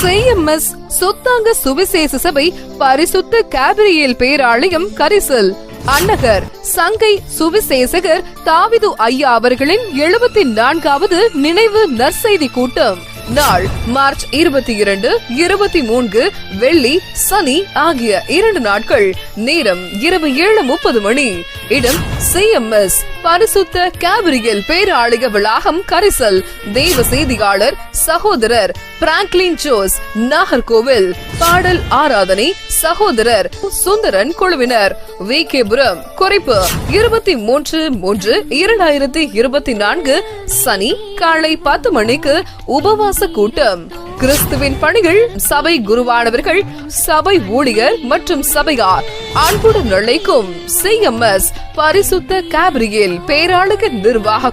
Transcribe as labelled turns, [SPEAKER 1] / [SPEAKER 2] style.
[SPEAKER 1] CMS சொத்தாங்க சுவிசேஷ சபை பரிசுத்த கேப்ரியேல் பேராலயம் கரிசல் அன்னகர் சங்கை சுவிசேஷகர் தாவிது ஐயா அவர்களின் 74வது நினைவு நற்செய்தி கூட்டம். நாள் மார்ச் 22, 23 வெள்ளி சனி ஆகிய 2 நாட்கள். நேரம் இரவு 7:30 இடம் CMS பரிசுத்த கேப்ரியேல் பேராலய வளாகம் கரிசல். தேவ செய்தியாளர் சகோதரர் பிராங்க்லின் ஜோஸ் நாகர்கோவில். பாடல் ஆராதனை சகோதரர் சுந்தரன் குழுவினர். விகேபுரம். குறிப்பு 23/3/2024 சனி காலை 10 மணிக்கு உபவாச கூட்டம். கிறிஸ்துவின் பணிகள் சபை குருவானவர்கள், சபை ஊழியர் மற்றும் சபையார் அன்புடன் அழைக்கும் CMS பரிசுத்த கேப்ரியேல் பேராலய நிர்வாக